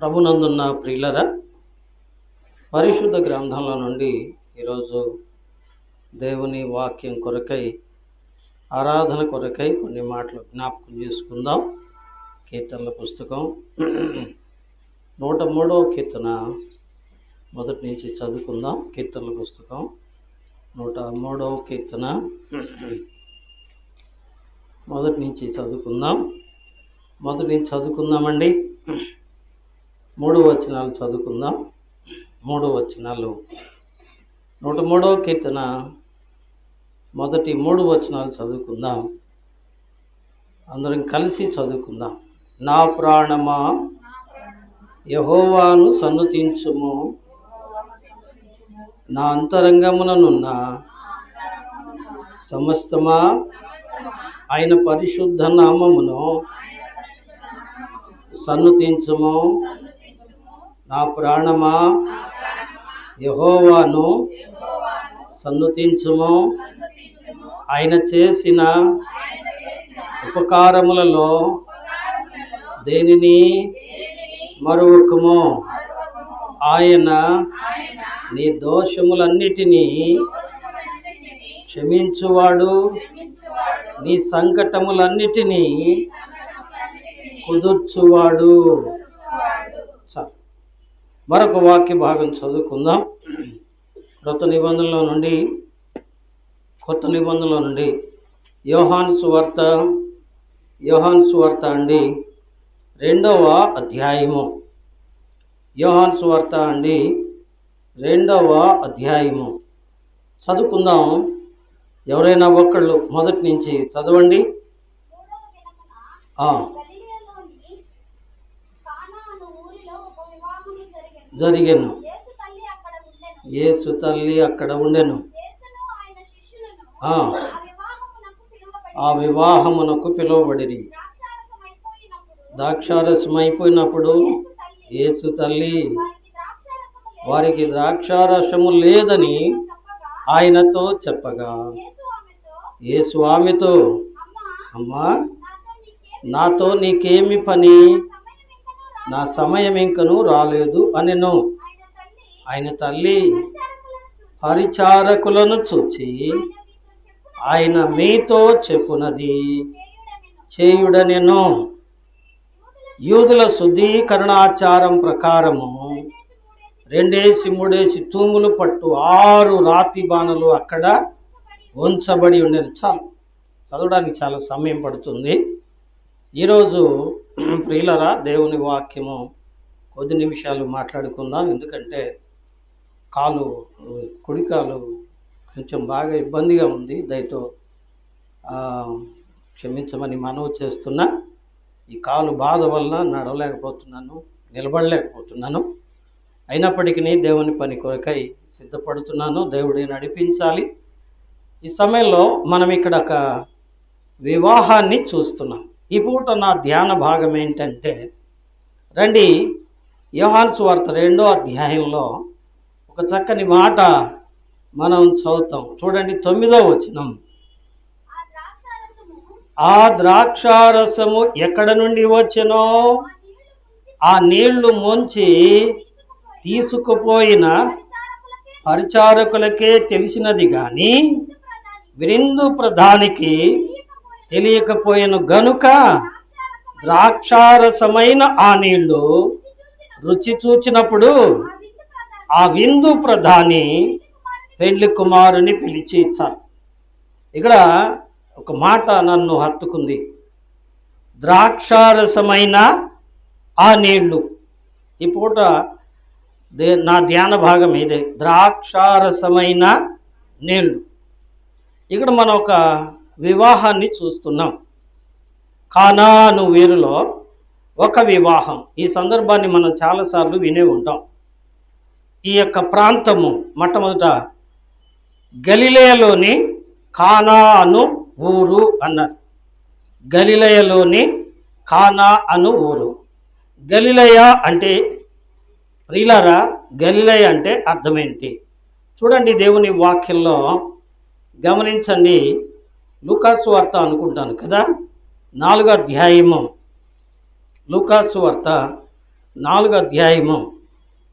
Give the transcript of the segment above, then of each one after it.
ప్రభునందున్న ప్రియులరా, పరిశుద్ధ గ్రంథంలో నుండి ఈరోజు దేవుని వాక్యం కొరకై, ఆరాధన కొరకై కొన్ని మాటలు జ్ఞాపకం చేసుకుందాం. కీర్తనల పుస్తకం 103వ కీర్తన మొదటి నుంచి చదువుకుందాం. కీర్తనల పుస్తకం 103వ కీర్తన మొదటి నుంచి చదువుకుందామండి. 3 వచనాలు చదువుకుందాం. 3 వచనాలు 103వ కీర్తన మొదటి 3 వచనాలు చదువుకుందాం. అందరం కలిసి చదువుకుందాం. నా ప్రాణమా యెహోవాను సన్నుతించుము, నా అంతరంగముననున్న సమస్తమా ఆయన పరిశుద్ధ నామమును సన్నుతించుము. నా ప్రాణమా యెహోవాను సన్నుతించుము, ఆయన చేసిన ఉపకారములలో దేనిని మరువకుము. ఆయన నీ దోషములన్నిటినీ క్షమించువాడు, నీ సంకటములన్నిటినీ కుదుర్చువాడు. మరొక వాక్య భాగం చదువుకుందాం. కొత్త నిబంధనలో నుండి యోహాను సువార్త అండి 2వ అధ్యాయము. యోహాను సువార్త అండి 2వ అధ్యాయము చదువుకుందాం. ఎవరైనా ఒకళ్ళు మొదటి నుంచి చదవండి. జరిగెను. యేసు తల్లి అక్కడ ఉండెను. ఆ వివాహమునకు పిలువబడిరి. ద్రాక్షారసమైపోయినప్పుడు యేసు తల్లి వారికి ద్రాక్షారసము లేదని ఆయనతో చెప్పగా, యేసు ఆమెతో, అమ్మా, నాతో నీకేమి పని? నా సమయం ఇంకను రాలేదు అనెను. ఆయన తల్లి పరిచారకులను చూచి, ఆయన మీతో చెప్పునది చేయుడనెను. యూదుల శుద్ధీకరణాచారం ప్రకారము 2-3 తూములు పట్టు 6 రాతి బాణలు అక్కడ ఉంచబడి ఉండేది. చదవడానికి చాలా సమయం పడుతుంది. ఈరోజు ప్రియులరా, దేవుని వాక్యము కొద్ది నిమిషాలు మాట్లాడుకుందాం. ఎందుకంటే కుడికాలు కొంచెం బాగా ఇబ్బందిగా ఉంది. దయతో క్షమించమని మనవి చేస్తున్నా. ఈ కాలు బాధ వల్ల నడవలేకపోతున్నాను, నిలబడలేకపోతున్నాను. అయినప్పటికీ దేవుని పని కొరకై సిద్ధపడుతున్నాను. దేవుడే నడిపించాలి. ఈ సమయంలో మనం ఇక్కడ ఒక వివాహాన్ని చూస్తున్నాం. ఈ పూట నా ధ్యాన భాగం ఏంటంటే, రండి యోహాను సువార్త 2వ అధ్యాయంలో ఒక చక్కని మాట మనం చదువుతాం. చూడండి, 9వ వచనం. ఆ ద్రాక్షారసము ఎక్కడ నుండి వచ్చెనో ఆ నీళ్లు ముంచి తీసుకుపోయిన పరిచారకులకే తెలిసినది గాని విందు ప్రధానికి తెలియకపోయిన గనుక ద్రాక్షారసమైన ఆ నీళ్లు రుచి చూచినప్పుడు ఆ విందు ప్రధాని పెళ్లి కుమారుని పిలిచి ఇచ్చారు. ఇక్కడ ఒక మాట నన్ను హత్తుకుంది. ద్రాక్షారసమైన ఆ నీళ్లు. ఈ పూట నా ధ్యాన భాగం ఇదే, ద్రాక్షారసమైన నీళ్లు. ఇక్కడ మనం ఒక వివాహాన్ని చూస్తున్నాం. కానాను ఊరిలో ఒక వివాహం. ఈ సందర్భాన్ని మనం చాలాసార్లు వినే ఉంటాం. ఈ యొక్క ప్రాంతము మొట్టమొదట గలిలయలోని కానాను ఊరు అన్నారు. గలిలయలోని కానా అను ఊరు. గలిలయ అంటే ప్రియులారా, గలిలయ అంటే అర్థమేంటి? చూడండి, దేవుని వాక్యంలో గమనించండి. లూకాసు వార్త అనుకుంటాను కదా, 4వ అధ్యాయము. లూకాసు వార్త 4వ అధ్యాయము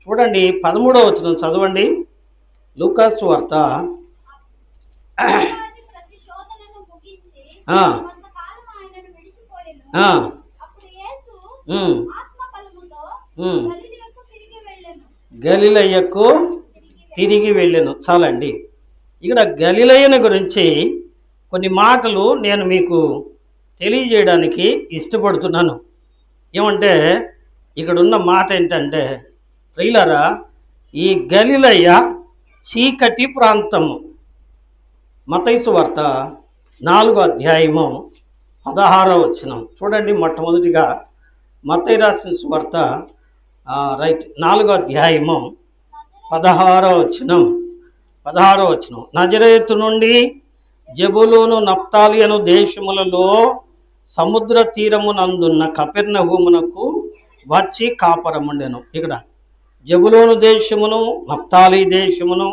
చూడండి 13వ వచనం చదవండి. లూకా సువార్త గలిలయకు తిరిగి వెళ్ళెను. చాలండి. ఇక్కడ గలిలయను గురించి కొన్ని మాటలు నేను మీకు తెలియజేయడానికి ఇష్టపడుతున్నాను. ఏమంటే ఇక్కడ ఉన్న మాట ఏంటంటే, ప్రియులారా, ఈ గలిలయ చీకటి ప్రాంతము. మత్తయి సువార్త 4వ అధ్యాయము 16వ వచనం చూడండి. మొట్టమొదటిగా మత్తయి రాసిన సువార్త 4వ అధ్యాయము 16వ వచనం. నజరేతు నుండి జెబూలూను నఫ్తాలి అను దేశములలో సముద్ర తీరమునందున్న కపెర్నహూమునకు వచ్చి కాపురముండెను. ఇక్కడ జెబూలూను దేశమును, నఫ్తాలి దేశమును,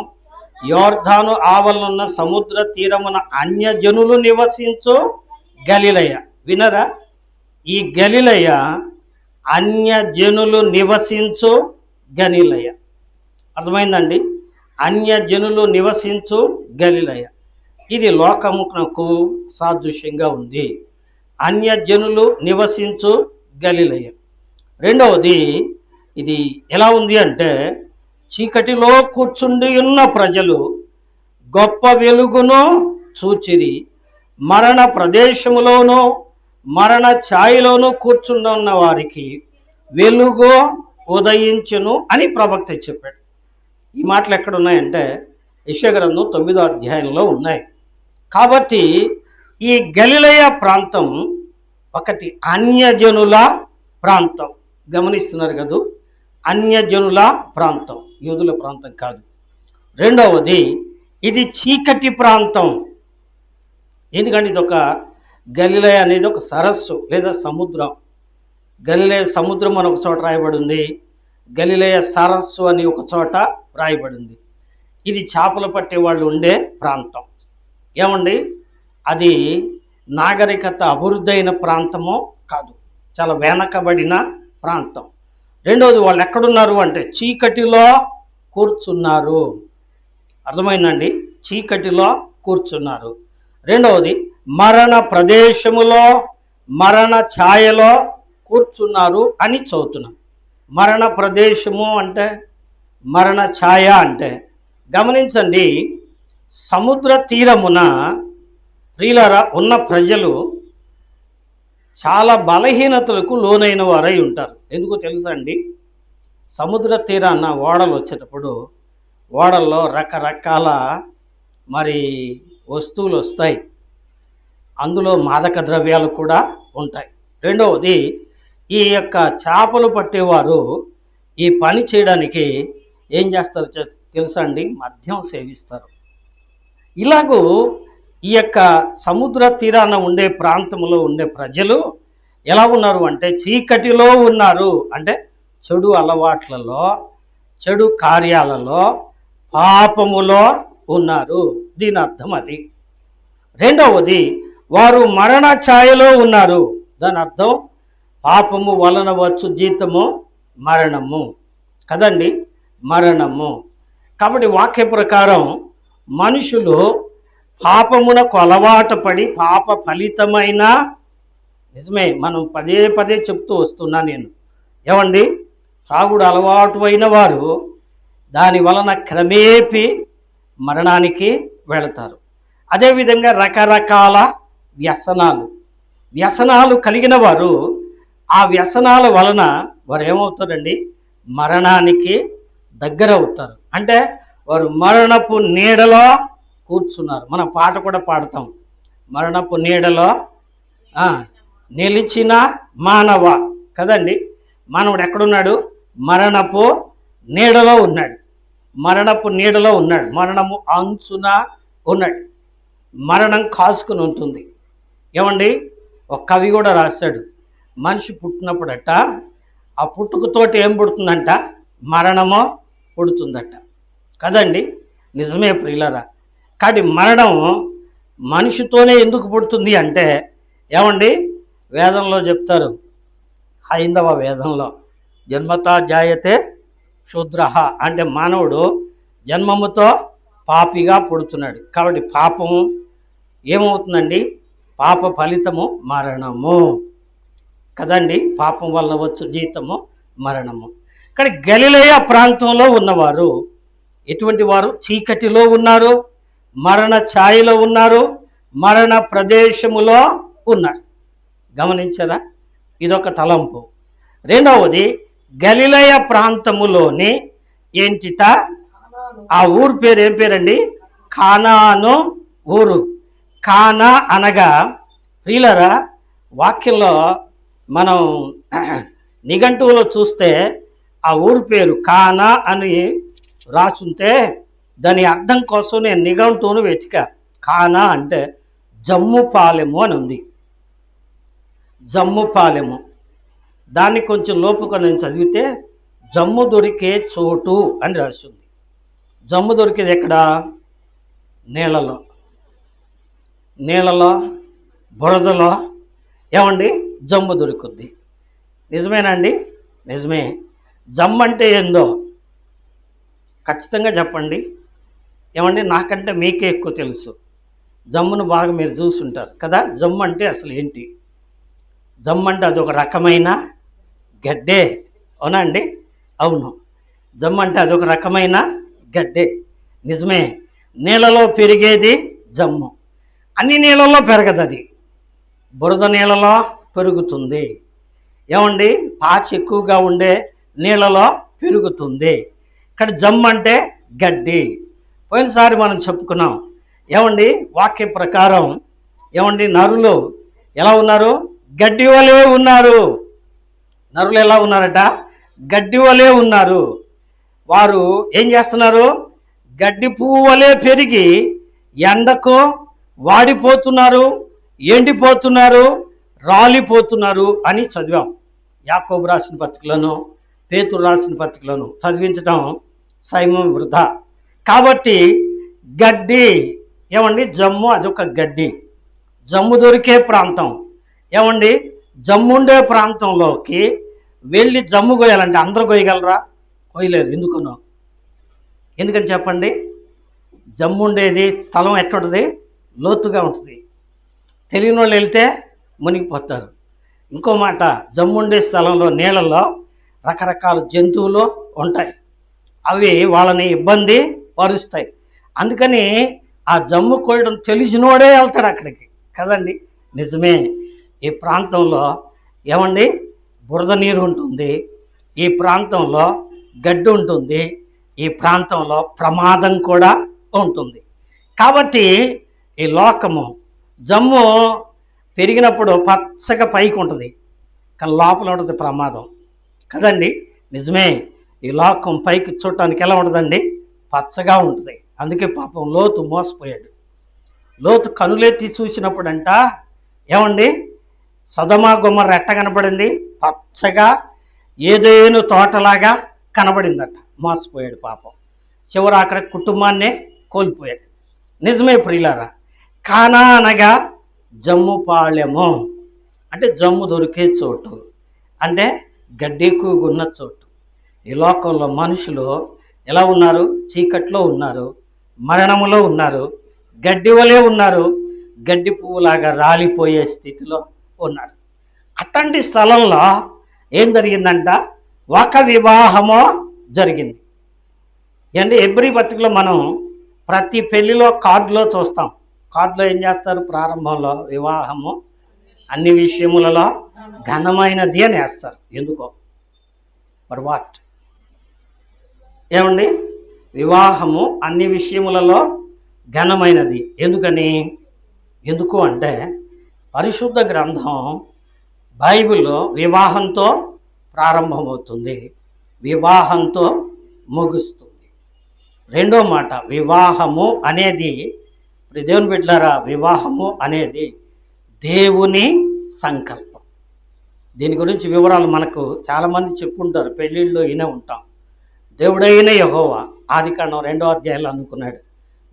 యోర్దాను ఆవలనున్న సముద్ర తీరమున అన్యజనులు నివసించు గలిలయ. వినరా? ఈ గలిలయ అన్యజనులు నివసించు గలిలయ. అర్థమైందండి? అన్యజనులు నివసించు గలిలయ. ఇది లోకమునకు సాదృశ్యంగా ఉంది. అన్యజనులు నివసించు గలిలయ. రెండవది, ఇది ఎలా ఉంది అంటే, చీకటిలో కూర్చుండి ఉన్న ప్రజలు గొప్ప వెలుగును చూచిరి, మరణ ప్రదేశములోనూ మరణ ఛాయలోనూ కూర్చున్న వారికి వెలుగు ఉదయించును అని ప్రవక్త చెప్పాడు. ఈ మాటలు ఎక్కడున్నాయంటే యెషయా గ్రంథం 9వ అధ్యాయంలో ఉన్నాయి. కాబట్టి ఈ గలిలయ ప్రాంతం ఒకటి అన్యజనుల ప్రాంతం. గమనిస్తున్నారు కదూ? అన్యజనుల ప్రాంతం, యూదుల ప్రాంతం కాదు. రెండవది, ఇది చీకటి ప్రాంతం. ఎందుకంటే ఇది ఒక గలిలయ అనేది ఒక సరస్సు లేదా సముద్రం. గలిలయ సముద్రం అని ఒక చోట రాయబడింది, గలిలయ సరస్సు అని ఒక చోట రాయబడింది. ఇది చేపలు పట్టే వాళ్ళు ఉండే ప్రాంతం. ఏమండి, అది నాగరికత అభివృద్ధి అయిన ప్రాంతమో కాదు, చాలా వెనకబడిన ప్రాంతం. రెండవది, వాళ్ళు ఎక్కడున్నారు అంటే చీకటిలో కూర్చున్నారు. అర్థమైందండి? చీకటిలో కూర్చున్నారు. రెండవది, మరణ ప్రదేశములో మరణ ఛాయలో కూర్చున్నారు అని చదువుతున్నాం. మరణ ప్రదేశము అంటే, మరణ ఛాయ అంటే, గమనించండి, సముద్ర తీరమున ప్రియులారా ఉన్న ప్రజలు చాలా బలహీనతలకు లోనైన వారై ఉంటారు. ఎందుకు తెలుసా అండి? సముద్ర తీరాన ఓడలు వచ్చేటప్పుడు ఓడల్లో రకరకాల వస్తువులు వస్తాయి, అందులో మాదక ద్రవ్యాలు కూడా ఉంటాయి. రెండవది, ఈ యొక్క చేపలు పట్టేవారు ఈ పని చేయడానికి ఏం చేస్తారు తెలుసా అండి? మద్యం సేవిస్తారు. ఇలాగూ ఈ యొక్క సముద్ర తీరాన ఉండే ప్రాంతంలో ఉండే ప్రజలు ఎలా ఉన్నారు అంటే చీకటిలో ఉన్నారు. అంటే చెడు అలవాట్లలో, చెడు కార్యాలలో, పాపములో ఉన్నారు. దీని అర్థం అది. రెండవది, వారు మరణ ఛాయలో ఉన్నారు. దాని అర్థం పాపము వలన వచ్చు జీతము మరణము కదండి, మరణము. కాబట్టి వాక్య ప్రకారం మనుషులు పాపమునకు అలవాటు పడి పాప ఫలితమైన, నిజమే, మనం పదే పదే చెప్తూ వస్తున్నా నేను, ఏమండి, తాగుడు అలవాటు అయిన వారు దాని వలన క్రమేపీ మరణానికి వెళతారు. అదేవిధంగా రకరకాల వ్యసనాలు కలిగిన వారు ఆ వ్యసనాల వలన వారు ఏమవుతారండి? మరణానికి దగ్గర అవుతారు. అంటే వారు మరణపు నీడలో కూర్చున్నారు. మనం పాట కూడా పాడతాం, మరణపు నీడలో నిలిచిన మానవ కదండి. మానవుడు ఎక్కడున్నాడు? మరణపు నీడలో ఉన్నాడు. మరణపు నీడలో ఉన్నాడు, మరణము అంచున ఉన్నాడు. మరణం కాసుకుని ఉంటుంది. ఏమండి, ఒక కవి కూడా రాశాడు, మనిషి పుట్టినప్పుడట ఆ పుట్టుకతోటి ఏం పుడుతుందంట? మరణము పుడుతుందట కదండి. నిజమే ప్రియులారా. కాబట్టి మరణం మనిషితోనే ఎందుకు పుడుతుంది అంటే, ఏమండి, వేదంలో చెప్తారు, హైందవ వేదంలో జన్మతా జాయతే శూద్రః అంటే మానవుడు జన్మముతో పాపిగా పుడుతున్నాడు. కాబట్టి పాపం ఏమవుతుందండి? పాప ఫలితము మరణము కదండి. పాపం వల్ల వచ్చు జీతము మరణము. కానీ గలిలయ ప్రాంతంలో ఉన్నవారు ఎటువంటి వారు? చీకటిలో ఉన్నారు, మరణ ఛాయలో ఉన్నారు, మరణ ప్రదేశములో ఉన్నారు. గమనించరా? ఇదొక తలంపు. రెండవది, గలిలయ ప్రాంతములోని ఏంటిట? ఆ ఊరు పేరు ఏం పేరండి? కానాను ఊరు. కానా అనగా ప్రియులరా, వాక్యంలో మనం నిఘంటువులో చూస్తే ఆ ఊరు పేరు కానా అని రాసుంటే దాని అర్థం కోసం నేను నిఘంటువును వెతికా. కానా అంటే జమ్ముపాలెము అని ఉంది. జమ్ముపాలెము. దాన్ని కొంచెం లోపుగా నేను చదివితే జమ్ము దొరికే చోటు అని రాస్తుంది. జమ్ము దొరికేది ఎక్కడ? నీళ్ళలో, నీళ్ళలో, బురదలో ఏమండి జమ్ము దొరుకుద్ది. నిజమేనండి? నిజమే. జమ్ము అంటే ఏందో ఖచ్చితంగా చెప్పండి. ఏమండి? నాకంటే మీకే ఎక్కువ తెలుసు. జమ్మును బాగా మీరు చూసుంటారు కదా. జమ్ము అంటే అసలు ఏంటి? జమ్ము అంటే అదొక రకమైన గడ్డే. అవునా అండి? అవును. జమ్ము అంటే అదొక రకమైన గడ్డే. నిజమే. నీళ్ళలో పెరిగేది జమ్ము. అన్ని నీళ్ళల్లో పెరగదు అది. బురద నీళ్ళలో పెరుగుతుంది. ఏమండి? పాచి ఎక్కువగా ఉండే నీళ్ళలో పెరుగుతుంది. ఇక్కడ జమ్ము అంటే గడ్డి. పోయినసారి మనం చెప్పుకున్నాం. ఏమండి? వాక్య ప్రకారం ఏమండి? నరులు ఎలా ఉన్నారు? గడ్డి వలె ఉన్నారు. నరులు ఎలా ఉన్నారట? గడ్డి వలె ఉన్నారు. వారు ఏం చేస్తున్నారు? గడ్డి పువ్వు వలె పెరిగి ఎండకు వాడిపోతున్నారు, ఎండిపోతున్నారు, రాలిపోతున్నారు అని చదివాం. యాకోబు రాసిన పత్రికలను, పేతురు రాసిన పత్రికలను చదివించడం సైమం వృధా. కాబట్టి గడ్డి ఏమండి? జమ్ము అదొక గడ్డి. జమ్ము దొరికే ప్రాంతం. ఏమండి? జమ్ముండే ప్రాంతంలోకి వెళ్ళి జమ్ము కొయ్యాలంటే అందరూ కొయ్యగలరా? కొయ్యలేరు. ఎందుకునో? ఎందుకని చెప్పండి? జమ్ము ఉండేది స్థలం ఎట్లుంటుంది? లోతుగా ఉంటుంది. తెలియని వాళ్ళు వెళ్తే మునిగిపోతారు. ఇంకో మాట, జమ్ముండే స్థలంలో నీళ్ళల్లో రకరకాల జంతువులు ఉంటాయి. అవి వాళ్ళని ఇబ్బంది పరుస్తాయి. అందుకని ఆ జమ్ము కోయడం తెలిసినోడే వెళ్తాడు అక్కడికి కదండి. నిజమే. ఈ ప్రాంతంలో ఏమండి? బురద నీరు ఉంటుంది, ఈ ప్రాంతంలో గడ్డి ఉంటుంది, ఈ ప్రాంతంలో ప్రమాదం కూడా ఉంటుంది. కాబట్టి ఈ లోకము జమ్ము పెరిగినప్పుడు పచ్చగా పైకి ఉంటుంది, కానీ లోపల ఉంటుంది ప్రమాదం కదండి. నిజమే. ఈ లోకం పైకి చూడటానికి ఎలా ఉంటుందండి? పచ్చగా ఉంటుంది. అందుకే పాపం లోతు మోసపోయాడు. లోతు కనులెత్తి చూసినప్పుడంట ఏమండి? సొదొమ గొమొర్రా ఎట్ట కనబడింది? పచ్చగా ఏదేను తోటలాగా కనబడిందట. మోసపోయాడు పాపం. చివరి అక్కడ కుటుంబాన్నే కోల్పోయాడు. నిజమే ప్రియులారా. కానా అనగా జమ్ముపాలెము అంటే జమ్ము దొరికే చోటు, అంటే గడ్డి ఎక్కువగా ఉన్న చోటు. ఈ లోకంలో మనుషులు ఎలా ఉన్నారు? చీకట్లో ఉన్నారు, మరణములో ఉన్నారు, గడ్డి వలె ఉన్నారు, గడ్డి పువ్వులాగా రాలిపోయే స్థితిలో ఉన్నారు. అట్లాంటి స్థలంలో ఏం జరిగిందంట? ఒక వివాహము జరిగింది. ఏంటి? ఎబ్రీ పత్రికలో మనం ప్రతి పెళ్లిలో కార్డులో చూస్తాం. కార్డులో ఏం చేస్తారు? ప్రారంభంలో వివాహము అన్ని విషయములలో ఘనమైనది అని వేస్తారు. ఎందుకో మరి వాట్? ఏమండి? వివాహము అన్ని విషయములలో ఘనమైనది. ఎందుకని? ఎందుకు అంటే పరిశుద్ధ గ్రంథం బైబిల్లో వివాహంతో ప్రారంభమవుతుంది, వివాహంతో ముగుస్తుంది. రెండో మాట, వివాహము అనేది దేవుని బిడ్డలారా, వివాహము అనేది దేవుని సంకల్పం. దీని గురించి వివరాలు మనకు చాలామంది చెప్పుకుంటారు, పెళ్ళిళ్ళు వినే ఉంటాం. దేవుడైన యెహోవా ఆదికాండం 2వ అధ్యాయంలో అనుకున్నాడు,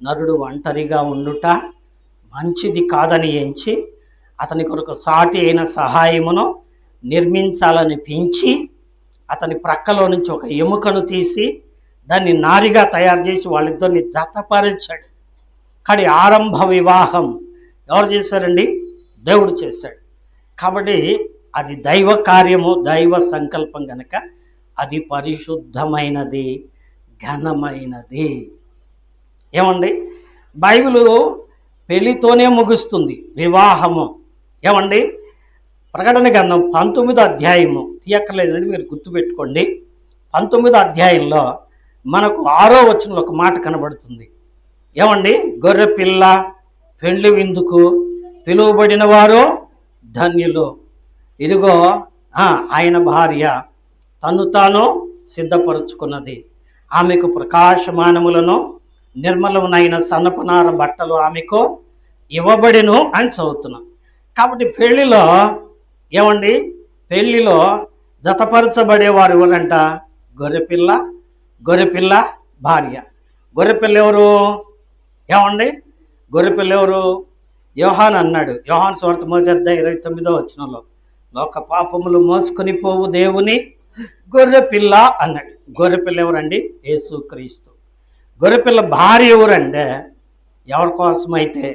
నరుడు ఒంటరిగా ఉండుట మంచిది కాదని ఎంచి అతని కొరకు సాటి అయిన సహాయమును నిర్మించాలని పెంచి అతని ప్రక్కలో నుంచి ఒక ఎముకను తీసి దాన్ని నారిగా తయారు చేసి వాళ్ళిద్దరిని జతపరిచాడు. కానీ ఆరంభ వివాహం ఎవరు చేశారండి? దేవుడు చేశాడు. కాబట్టి అది దైవ కార్యము, దైవ సంకల్పం గనక అది పరిశుద్ధమైనది, ఘనమైనది. ఏమండి, బైబిలు పెళ్లితోనే ముగుస్తుంది, వివాహము. ఏమండి, ప్రకటన గ్రంథం 19వ అధ్యాయము తీయక్కర్లేదండి, మీరు గుర్తుపెట్టుకోండి. 19వ అధ్యాయంలో మనకు 6వ వచనంలో ఒక మాట కనబడుతుంది. ఏమండి, గొర్రె పిల్ల పెండ్లి విందుకు పిలువబడిన వారు ధన్యులు. ఇదిగో ఆయన భార్య తను తాను సిద్ధపరుచుకున్నది, ఆమెకు ప్రకాశమానములను నిర్మలమునైన సన్నపనార బట్టలు ఆమెకు ఇవ్వబడిను అని చదువుతున్నాం. కాబట్టి పెళ్లిలో ఏమండి, పెళ్లిలో జతపరచబడేవారు ఎవరంట? గొర్రెపిల్ల భార్య. గొర్రెపిల్ల ఎవరు? ఏమండి, గొర్రెపిల్ల ఎవరు? యోహాను అన్నాడు, యోహాను సువార్త 1:29 వచనంలో, లోక పాపములు మోసుకొని పోవు దేవుని గొర్రెపిల్ల అన్నాడు. గొర్రెపిల్ల ఎవరండి? యేసుక్రీస్తు. గొర్రెపిల్ల భార్య ఎవరంటే ఎవరి కోసమైతే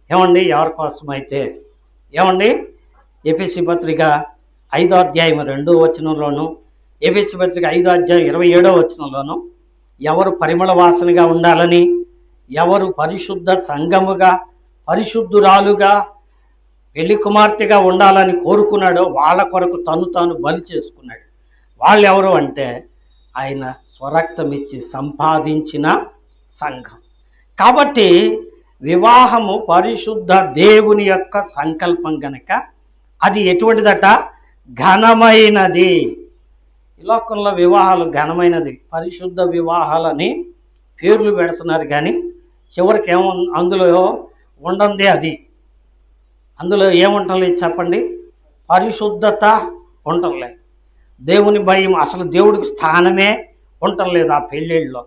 ఏమండి, ఎవరి కోసమైతే ఏమండి, ఎఫెసీ పత్రిక 5వ అధ్యాయం 2వ వచనంలోను, ఎఫెసీ పత్రిక 5వ అధ్యాయం 27వ వచనంలోను ఎవరు పరిమళ వాసనగా ఉండాలని, ఎవరు పరిశుద్ధ సంఘముగా, పరిశుద్ధురాలుగా, పెళ్లి కుమార్తెగా ఉండాలని కోరుకున్నాడో వాళ్ళ కొరకు తను తాను బలి చేసుకున్నాడు. వాళ్ళు ఎవరు అంటే ఆయన స్వరక్తం ఇచ్చి సంపాదించిన సంఘం. కాబట్టి వివాహము పరిశుద్ధ దేవుని యొక్క సంకల్పం గనక అది ఎటువంటిదట? ఘనమైనది. ఈ లోకంలో వివాహాలు ఘనమైనది, పరిశుద్ధ వివాహాలని పేర్లు పెడుతున్నారు, కానీ చివరికి అందులో ఉండంది అది. అందులో ఏముంటలేదు చెప్పండి? పరిశుద్ధత ఉండలేదు, దేవుని భయం, అసలు దేవుడికి స్థానమే ఉండలేదు ఆ పెళ్ళిళ్ళలో.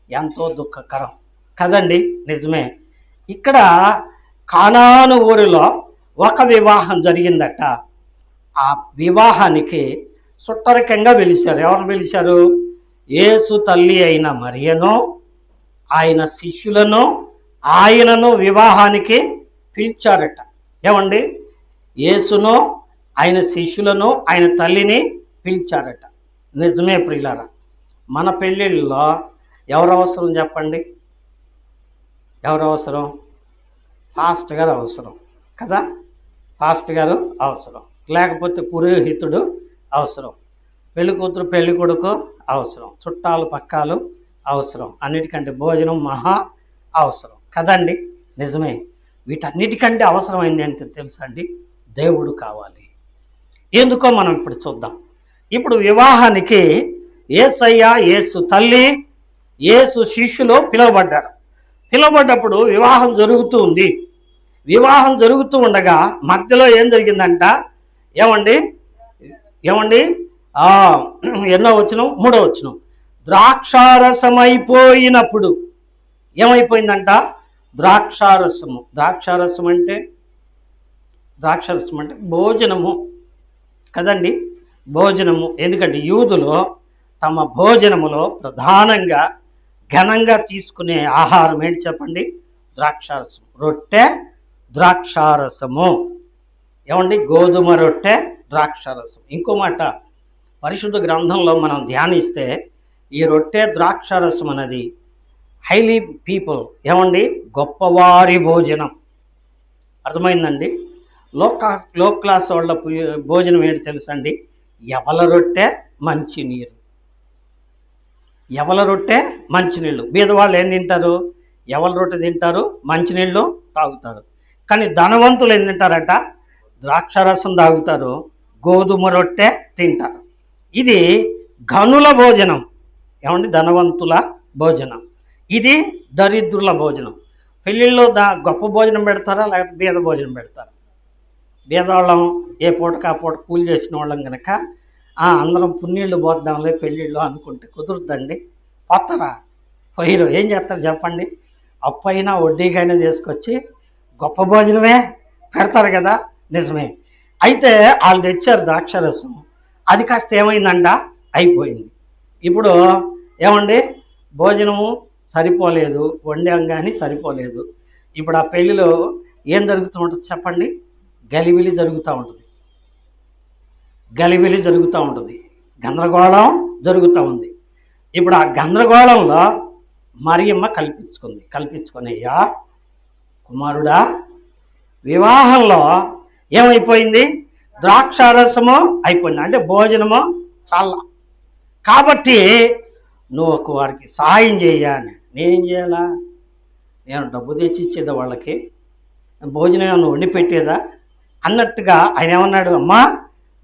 ఎంతో దుఃఖకరం కదండి, నిజమే. ఇక్కడ కానాను ఊరిలో ఒక వివాహం జరిగిందట. ఆ వివాహానికి సుట్టరికంగా పిలిచారు. ఎవరు పిలిచారు? యేసు తల్లి అయిన మరియను, ఆయన శిష్యులను, ఆయనను వివాహానికి పిలిచారట. ఏమండి, యేసును, ఆయన శిష్యులను, ఆయన తల్లిని పిలిచారట. నిజమే ప్రియులారా, మన పెళ్ళిళ్ళలో ఎవరు అవసరం చెప్పండి? ఎవరు అవసరం? పాస్టర్ గారు అవసరం కదా, పాస్టర్ గారు అవసరం, లేకపోతే పురోహితుడు అవసరం, పెళ్లి కూతురు పెళ్లి కొడుకు అవసరం, చుట్టాలు పక్కాలు అవసరం, అన్నిటికంటే భోజనం మహా అవసరం కదండి, నిజమే. వీటన్నిటికంటే అవసరమైంది అంటే తెలుసా అండి? దేవుడు కావాలి. ఎందుకో మనం ఇప్పుడు చూద్దాం. ఇప్పుడు వివాహానికి యేసయ్య, యేసు తల్లి, యేసు శిష్యులు పిలువబడ్డారు. పిలువబడ్డప్పుడు వివాహం జరుగుతూ ఉంది. వివాహం జరుగుతూ ఉండగా మధ్యలో ఏం జరిగిందంట? ఏమండి, ఎన్నో వచనం? 3వ వచనం. ద్రాక్షారసమైపోయినప్పుడు ఏమైపోయిందంట? ద్రాక్షారసము. ద్రాక్షారసం అంటే భోజనము కదండి, భోజనము. ఎందుకంటే యూదులు తమ భోజనములో ప్రధానంగా ఘనంగా తీసుకునే ఆహారం ఏంటి చెప్పండి? ద్రాక్షారసం. రొట్టె, ద్రాక్షారసము. ఏమండి, గోధుమ రొట్టె, ద్రాక్షారసం. ఇంకో మాట పరిశుద్ధ గ్రంథంలో మనం ధ్యానిస్తే ఈ రొట్టె ద్రాక్షారసం అనేది హైలీ పీపుల్, ఏమండి, గొప్పవారి భోజనం. అర్థమైందండి? లో క్లాస్ వాళ్ళ భోజనం ఏంటి తెలుసండి? ఎవల రొట్టె, మంచినీరు. ఎవల రొట్టె, మంచినీళ్ళు. బీదవాళ్ళు ఏం తింటారు? ఎవల రొట్టె తింటారు, మంచినీళ్ళు తాగుతారు. కానీ ధనవంతులు ఏం తింటారట? ద్రాక్షారసం తాగుతారు, గోధుమ రొట్టె తింటారు. ఇది ఘనుల భోజనం. ఏమండి, ధనవంతుల భోజనం. ఇది దరిద్రుల భోజనం. పెళ్ళిళ్ళలో గొప్ప భోజనం పెడతారా, లేకపోతే బీద భోజనం పెడతారా? బీదవాళ్ళం ఏ పూటకు ఆ పూట కూలి చేసిన వాళ్ళం కనుక అందరం పున్నీళ్ళు పోద్దాంలే పెళ్ళిళ్ళు అనుకుంటే కుదురుద్దండి. పోతారా? పోయిరు. ఏం చేస్తారు చెప్పండి? అప్పు అయినా వడ్డీకైనా తీసుకొచ్చి గొప్ప భోజనమే పెడతారు కదా, నిజమే. అయితే వాళ్ళు తెచ్చారు ద్రాక్షరసం. అది కాస్త ఏమైందంట? అయిపోయింది. ఇప్పుడు ఏమండి, భోజనము సరిపోలేదు, వండాం కానీ సరిపోలేదు. ఇప్పుడు ఆ పెళ్లిలో ఏం జరుగుతూ ఉంటుంది చెప్పండి? గలిబిలి జరుగుతూ ఉంటుంది, గలిబిలి జరుగుతూ ఉంటుంది, గందరగోళం జరుగుతూ ఉంది. ఇప్పుడు ఆ గందరగోళంలో మరియమ్మ కల్పించుకొని అయ్యా కుమారుడా, వివాహంలో ఏమైపోయింది? ద్రాక్షారసము అయిపోయింది, అంటే భోజనము చాలా. కాబట్టి నువ్వు ఒక వారికి సహాయం చేయాలి. నేనేం చేయాలా? నేను డబ్బు తెచ్చి ఇచ్చేదా వాళ్ళకి? భోజనం ఏమన్నా వండి పెట్టేదా అన్నట్టుగా ఆయన ఏమన్నాడు, అమ్మా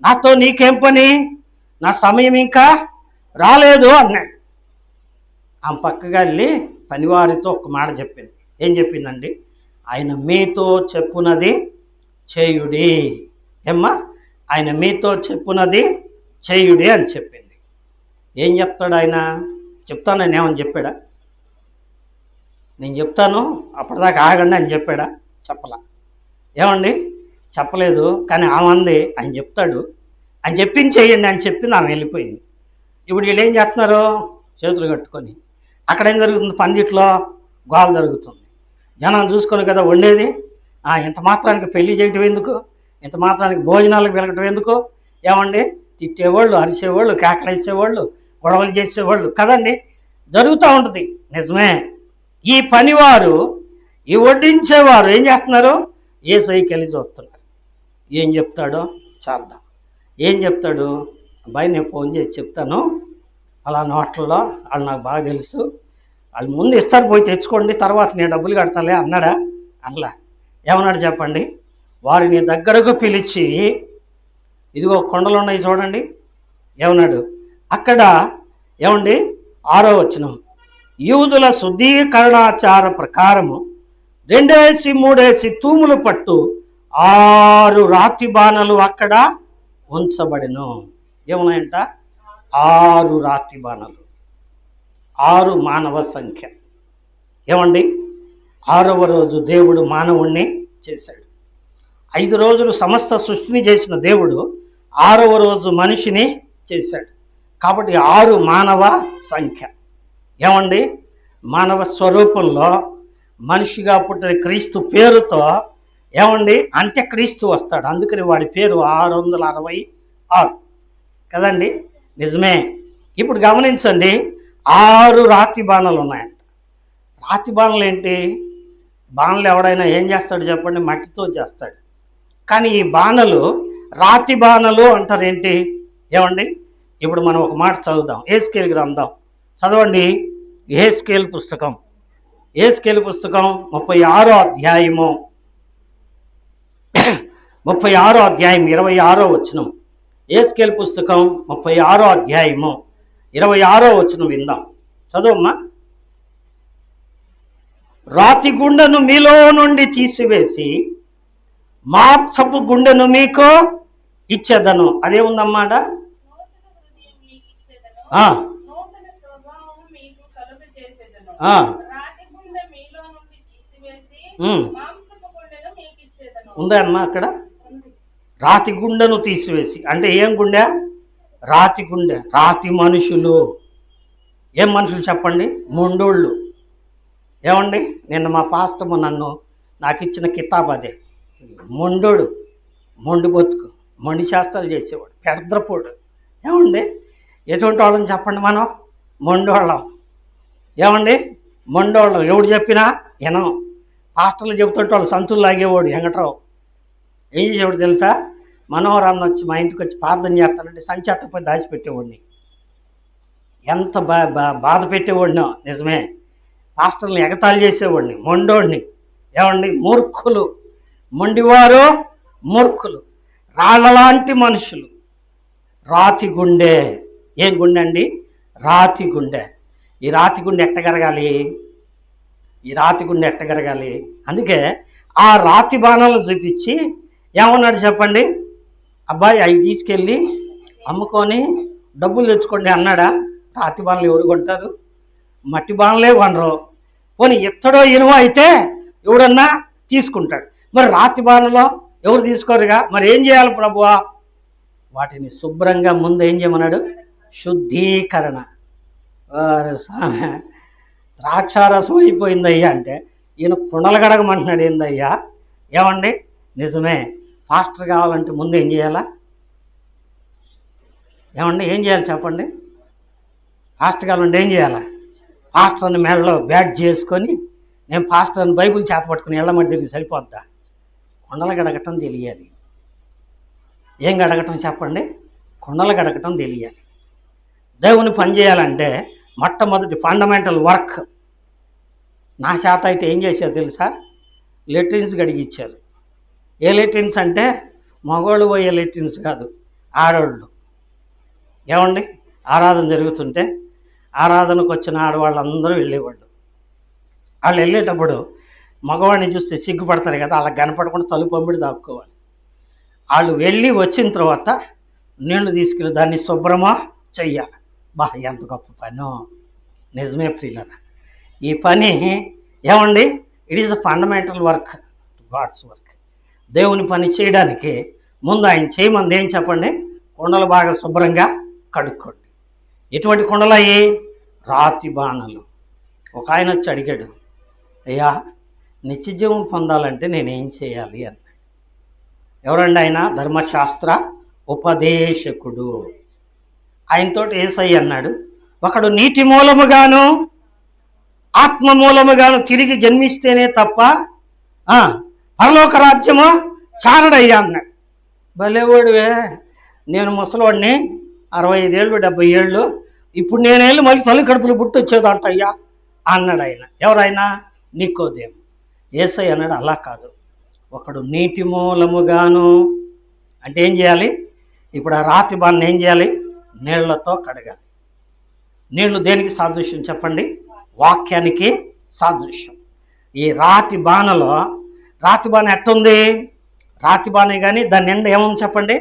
నాతో నీకేం పని, నా సమయం ఇంకా రాలేదు అన్నాడు. ఆమె పక్కగా వెళ్ళి పనివారితో ఒక మాట చెప్పింది. ఏం చెప్పిందండి? ఆయన మీతో చెప్పునది చేయుడి. ఏమ్మా? ఆయన మీతో చెప్పునది చేయుడి అని చెప్పింది. ఏం చెప్తాడు ఆయన? చెప్తానని ఏమని చెప్పాడా? నేను చెప్తాను అప్పటిదాకా ఆగండి అని చెప్పాడా? చెప్పలా. ఏమండి, చెప్పలేదు. కానీ ఆమె అంది ఆయన చెప్తాడు, ఆయన చెప్పింది చేయండి అని చెప్పింది, ఆమె వెళ్ళిపోయింది. ఇప్పుడు వీళ్ళు ఏం చేస్తున్నారు? చేతులు కట్టుకొని. అక్కడ ఏం జరుగుతుంది? పందిట్లో గోల జరుగుతుంది. జనం చూసుకొని కదా వండేది. ఇంత మాత్రానికి పెళ్లి చేయటం ఎందుకు? ఇంత మాత్రానికి భోజనాలకు వెలగటం ఎందుకు? ఏమండి, తిట్టేవాళ్ళు, అరిచేవాళ్ళు, కేకలేసేవాళ్ళు, గొడవలు చేసేవాళ్ళు కదండి, జరుగుతూ ఉంటుంది. నిజమే. ఈ పనివారు, ఈ వడ్డించేవారు ఏం చేస్తున్నారు? యేసయ్యకి వెళ్ళి చూస్తున్నారు. ఏం చెప్తాడో చేద్దాం. ఏం చెప్తాడు? అబ్బాయి నేను ఫోన్ చేసి చెప్తాను, అలా హోటల్లో వాళ్ళు నాకు బాగా తెలుసు, వాళ్ళు ముందు ఇస్తారు, పోయి తెచ్చుకోండి, తర్వాత నేను డబ్బులు కడతాలే అన్నాడా? అలా ఏమన్నాడు చెప్పండి? వారిని దగ్గరకు పిలిచి, ఇదిగో కొండలు ఉన్నాయి చూడండి, ఏమన్నాడు అక్కడ? ఏమండి, 6వ వచనం, యూదుల శుద్ధీకరణాచార ప్రకారము 2-3 తూములు పట్టు 6 రాతి బాణలు అక్కడ ఉంచబడెను. ఏమున్నాయంట? 6 రాతి బాణలు. 6 మానవ సంఖ్య. ఏమండి, 6వ రోజు దేవుడు మానవుణ్ణి చేశాడు. 5 రోజులు సమస్త సృష్టిని చేసిన దేవుడు 6వ రోజు మనిషిని చేశాడు. కాబట్టి 6 మానవ సంఖ్య. ఏమండి, మానవ స్వరూపంలో మనిషిగా పుట్టిన క్రీస్తు పేరుతో ఏమండి అంత్యక్రీస్తు వస్తాడు. అందుకని వాడి పేరు 666 కదండి. నిజమే. ఇప్పుడు గమనించండి, 6 రాతి బాణలు ఉన్నాయంట. రాతి బాణలు ఏంటి? బాణలు ఎవడైనా ఏం చేస్తాడు చెప్పండి? మట్టితో చేస్తాడు. కానీ ఈ బాణలు రాతి బాణలు అంటారేంటి? ఏమండి, ఇప్పుడు మనం ఒక మాట చదువుదాం. యెహెజ్కేలు గ్రంథం చదవండి. యెహెజ్కేలు పుస్తకం 36వ అధ్యాయము 26వ వచనం. యెహెజ్కేలు పుస్తకం 36వ అధ్యాయము 26వ వచనం విందాం. చదువమ్మా. రాతి గుండెను మీలో నుండి తీసివేసి మాంసపు గుండెను మీకు ఇచ్చేదను. అదేముందన్నమాట? ఉందా అమ్మా అక్కడ? రాతి గుండెను తీసివేసి అంటే ఏం గుండె? రాతి గుండె. రాతి మనుషులు. ఏం మనుషులు చెప్పండి? మొండోళ్ళు. ఏమండి, నిన్న మా పాస్టము నాకు ఇచ్చిన కితాబ్ అదే. మొండోడు, మొండి బతుకు, మొండి శాస్త్రాలు చేసేవాడు, పెద్రపోడు. ఏమండి, ఎటువంటి వాళ్ళని చెప్పండి? మనం మొండోళ్ళం. ఏమండి, మొండోళ్ళం. ఎవడు చెప్పినా వినం. పాస్టర్లు చెబుతుంటే వాళ్ళు సంతులు లాగేవాడు వెంకట్రావు. ఏం చేసేవాడు తెలుసా? మనోహరాన్ని వచ్చి మా ఇంటికి వచ్చి ప్రార్థన చేస్తానంటే సంచేతపై దాచిపెట్టేవాడిని. ఎంత బాధ పెట్టేవాడినో. నిజమే. పాస్టర్ని ఎగతాళి చేసేవాడిని, మొండోడిని. ఏమండి, మూర్ఖులు, మొండివారు మూర్ఖులు, రాళ్ళలాంటి మనుషులు. రాతి గుండె. ఏం గుండె అండి? రాతి గుండె. ఈ రాతి గుండె ఎట్టగరగాలి? ఈ రాతి గుండె ఎట్టగరగాలి? అందుకే ఆ రాతి బాణాలను చూపించి ఏమన్నాడు చెప్పండి? అబ్బాయి అవి తీసుకెళ్ళి అమ్ముకొని డబ్బులు తెచ్చుకోండి అన్నాడా? రాతి బాణలు ఎవరు కొంటారు? మట్టి బాణలే కొనరు. పోనీ ఇత్తడో ఇనుమో అయితే ఎవడన్నా తీసుకుంటాడు. మరి రాతి బాణలో ఎవరు తీసుకోరుగా? మరి ఏం చేయాలి ప్రభువా? వాటిని శుభ్రంగా ముందు ఏం చేయమన్నాడు? శుద్ధీకరణ. వారి స్వామి, ద్రాక్షారసం అయిపోయిందయ్యా అంటే ఈయన కుండలు గడగమంటున్నాడు ఏందయ్యా? ఏమండి, నిజమే. పాస్టర్ కావాలంటే ముందు ఏం చేయాలా? ఏమండి, ఏం చేయాలి చెప్పండి? పాస్టర్ కావాలంటే ఏం చేయాలా? పాస్టర్ని మెడలో బ్యాట్ చేసుకొని నేను పాస్టర్ని బైబిల్ చేత పట్టుకుని ఎళ్ళమడ్డికి సరిపోద్దా? కుండలు గడగటం తెలియాలి. ఏం గడగటం చెప్పండి? కుండలు గడగటం తెలియాలి. దేవుని పని చేయాలంటే మొట్టమొదటి ఫండమెంటల్ వర్క్. నా చేత అయితే ఏం చేశారు తెలుసా? లెట్రిన్స్ గడిగిచ్చారు. ఏ లెట్రిన్స్ అంటే మగవాళ్ళు పోయే లెట్రిన్స్ కాదు, ఆడవాళ్ళు. ఏమండి, ఆరాధన జరుగుతుంటే ఆరాధనకు వచ్చిన ఆడవాళ్ళందరూ వెళ్ళేవాళ్ళు. వాళ్ళు వెళ్ళేటప్పుడు మగవాడిని చూస్తే సిగ్గుపడతారు కదా, అలా కనపడకుండా తలుపు పంపిడి దాక్కోవాలి. వాళ్ళు వెళ్ళి వచ్చిన తర్వాత నీళ్లు తీసుకెళ్ళి దాన్ని శుభ్రమా చెయ్యాలి. బా, ఎంత గొప్ప పనో! నిజమే ప్రియులారా, ఈ పని ఏమండి, it is the fundamental work, God's work. దేవుని పని చేయడానికి ముందు ఆయన చేయమంది ఏం చెప్పండి? కుండలు బాగా శుభ్రంగా కడుక్కోండి. ఎటువంటి కుండలు అయ్యి? రాతి బాణలు. ఒక ఆయన వచ్చి అడిగాడు, అయ్యా నిత్యజీవం పొందాలంటే నేనేం చేయాలి అన్న. ఎవరండి ఆయన? ధర్మశాస్త్ర ఉపదేశకుడు. ఆయనతో యేసయ్య అన్నాడు, ఒకడు నీటి మూలముగాను ఆత్మ మూలముగాను తిరిగి జన్మిస్తేనే తప్ప పరలోక రాజ్యము చారడయ్యా అన్నాడు. భలేవాడివే, నేను ముసలివాడిని, 65 ఏళ్ళు 70 ఏళ్ళు, ఇప్పుడు నేనేళ్ళు మళ్ళీ తల్లి కడుపులు పుట్టొచ్చేదంటయ్యా అన్నాడు ఆయన. ఎవరైనా? నికోదేము. యేసయ్య అన్నాడు, అలా కాదు, ఒకడు నీటి మూలముగాను అంటే ఏం చేయాలి? ఇప్పుడు ఆ రాతి బాణను ఏం చేయాలి? నీళ్లతో కడగాలి. నీళ్లు దేనికి సాదృశ్యం చెప్పండి? వాక్యానికి సాదృశ్యం. ఈ రాతి బాణలో, రాతి బాణ ఎట్టుంది? రాతి బాణే కానీ దాని నిండా ఏముంది చెప్పండి?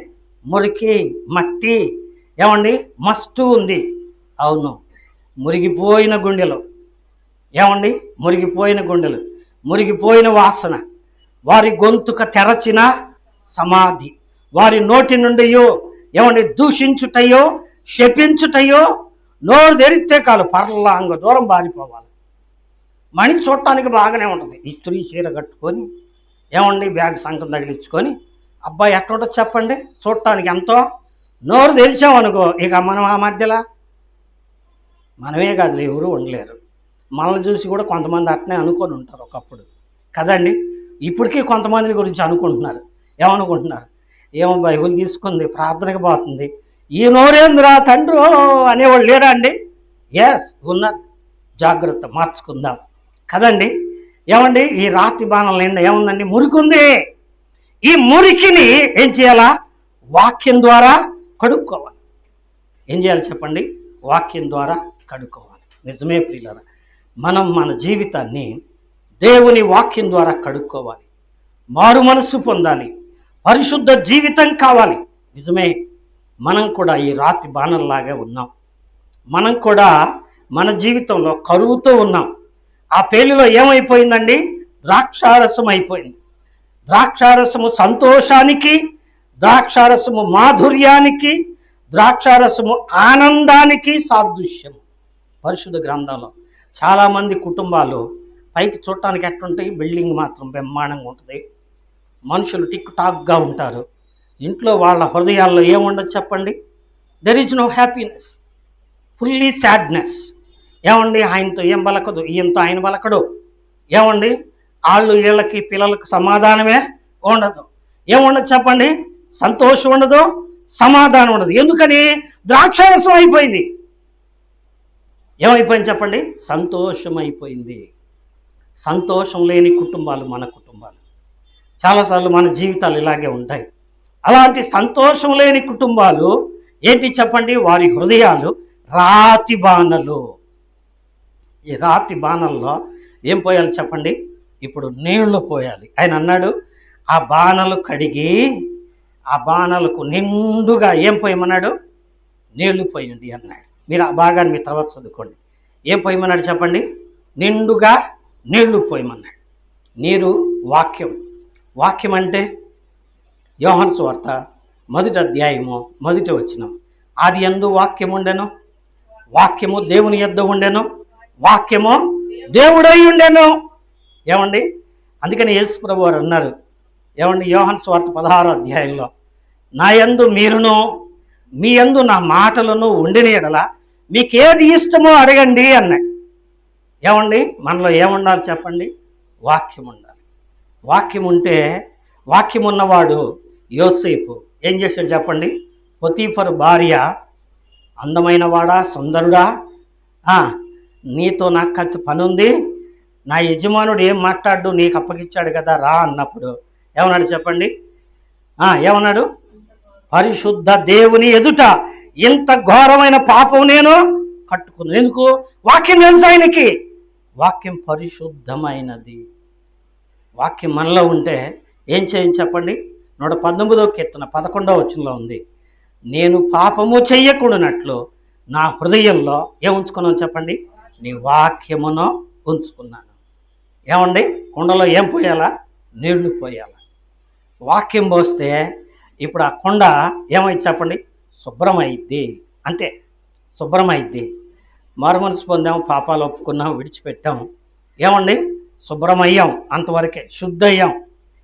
మురికి, మట్టి, ఏమండి, మస్తు ఉంది. అవును, మురిగిపోయిన గుండెలు. ఏమండి, మురిగిపోయిన గుండెలు, మురిగిపోయిన వాసన, వారి గొంతుక తెరచిన సమాధి, వారి నోటి నుండి ఏమండి దూషించుటయో శపించుటయో నోరు తెరిస్తే కాదు పర్లాంగ దూరం బారిపోవాలి. మనిషి చూడటానికి బాగానే ఉంటుంది, ఇస్త్రీ చీర కట్టుకొని, ఏమండి బ్యాగ్ సంఖం తగిలించుకొని, అబ్బాయి ఎట్లుంటుంది చెప్పండి? చూడటానికి ఎంతో. నోరు తెరిచామనుకో ఇక మనం ఆ మధ్యలో మనమే కాదు, ఎవరు ఉండలేరు. మనల్ని చూసి కూడా కొంతమంది అట్నే అనుకొని ఉంటారు ఒకప్పుడు కదండి. ఇప్పటికీ కొంతమంది గురించి అనుకుంటున్నారు. ఏమనుకుంటున్నారు? ఏమో బైబిల్ తీసుకుంది, ప్రార్థనకి పోతుంది, ఈ నోరేంద్రా తండ్రి అనేవాళ్ళు లేరా అండి? ఎస్ ఉన్నారు. జాగ్రత్త, మార్చుకుందాం కదండి. ఏమండి, ఈ రాతి బాణాల నిండా ఏముందండి? మురికి ఉంది. ఈ మురికిని ఏం చేయాలా? వాక్యం ద్వారా కడుక్కోవాలి. ఏం చేయాలి చెప్పండి? వాక్యం ద్వారా కడుక్కోవాలి. నిజమే ప్రియులారా, మనం మన జీవితాన్ని దేవుని వాక్యం ద్వారా కడుక్కోవాలి. మారు మనసు పొందాలి, పరిశుద్ధ జీవితం కావాలి. నిజమే, మనం కూడా ఈ రాతి బాణంలాగా ఉన్నాం. మనం కూడా మన జీవితంలో కరువుతో ఉన్నాం. ఆ పేలులో ఏమైపోయిందండి? ద్రాక్షారసం అయిపోయింది. ద్రాక్షారసము సంతోషానికి, ద్రాక్షారసము మాధుర్యానికి, ద్రాక్షారసము ఆనందానికి సాదృశ్యం. పరిశుద్ధ గ్రంథంలో చాలామంది కుటుంబాలు పైకి చూడటానికి ఎట్లుంటాయి? బిల్డింగ్ మాత్రం బ్రహ్మాండంగా ఉంటుంది, మనుషులు టిక్ టాక్గా ఉంటారు. ఇంట్లో వాళ్ళ హృదయాల్లో ఏముండదు చెప్పండి? There is no happiness, fully sadness. ఏమండి, ఆయనతో ఏం బలకదు, ఈయంతో ఆయన బలకడు. ఏమండి, వాళ్ళు వీళ్ళకి పిల్లలకు సమాధానమే ఉండదు. ఏముండదు చెప్పండి? సంతోషం ఉండదు, సమాధానం ఉండదు. ఎందుకని? ద్రాక్షారసం అయిపోయింది. ఏమైపోయింది చెప్పండి? సంతోషం అయిపోయింది. సంతోషం లేని కుటుంబాలు మన కుటుంబాలు. చాలాసార్లు మన జీవితాలు ఇలాగే ఉంటాయి. అలాంటి సంతోషం లేని కుటుంబాలు ఏంటి చెప్పండి? వారి హృదయాలు రాతి బాణలు. ఈ రాతి బాణల్లో ఏం పోయాలి చెప్పండి? ఇప్పుడు నీళ్లు పోయాలి. ఆయన అన్నాడు, ఆ బాణలు కడిగి ఆ బాణలకు నిండుగా ఏం పోయమన్నాడు? నీళ్లు పోయండి అన్నాడు. మీరు ఆ భాగాన్ని మీ తర్వాత చదువుకోండి. ఏం పోయమన్నాడు చెప్పండి? నిండుగా నీళ్లు పోయమన్నాడు. నీరు వాక్యం. వాక్యం అంటే యోహాను సువార్త 1వ అధ్యాయము 1వ వచనం, ఆది యందు వాక్యం ఉండెను, వాక్యము దేవుని యొద్ద ఉండెను, వాక్యము దేవుడై ఉండెను. ఏమండి? అందుకని యేసు ప్రభు వారు అన్నారు, ఏమండి, యోహాను సువార్త 16వ అధ్యాయంలో, నా యందు మీరును మీ యందు నా మాటలను ఉండిన యెడల మీకేది ఇష్టమో అడగండి అన్నాడు. ఏమండి? మనలో ఏముండాలి చెప్పండి? వాక్యం ఉండాలి. వాక్యం ఉంటే, వాక్యం ఉన్నవాడు యోసేపు ఏం చేశాడు చెప్పండి? పొతీఫరు భార్య, అందమైన వాడా, సుందరుడా, నీతో నాకు ఖర్చు పని ఉంది, నా యజమానుడు ఏం మాట్లాడు, నీకు అప్పగిచ్చాడు కదా, రా అన్నప్పుడు ఏమన్నాడు చెప్పండి? ఏమన్నాడు? పరిశుద్ధ దేవుని ఎదుట ఇంత ఘోరమైన పాపం నేను కట్టుకున్నాను. ఎందుకు? వాక్యం తెలుసు ఆయనకి. వాక్యం పరిశుద్ధమైనది. వాక్యం మనలో ఉంటే ఏం చేయండి చెప్పండి? 119వ కీర్తన 11వ వచనంలో ఉంది, నేను పాపము చెయ్యకూడనట్లు నా హృదయంలో ఉంచుకున్నాను చెప్పండి? నీ వాక్యమును ఉంచుకున్నాను. ఏమండి? కుండలో ఏం పోయాలా? నీళ్లు పోయాలా. వాక్యం పోస్తే ఇప్పుడు ఆ కుండ ఏమైంది చెప్పండి? శుభ్రమైద్ది. అంతే, శుభ్రమైద్ది. మారు మనసు పొందాం, పాపాలు ఒప్పుకున్నాం, విడిచిపెట్టాం. ఏమండి? శుభ్రమయ్యాం, అంతవరకే, శుద్ధయ్యాం.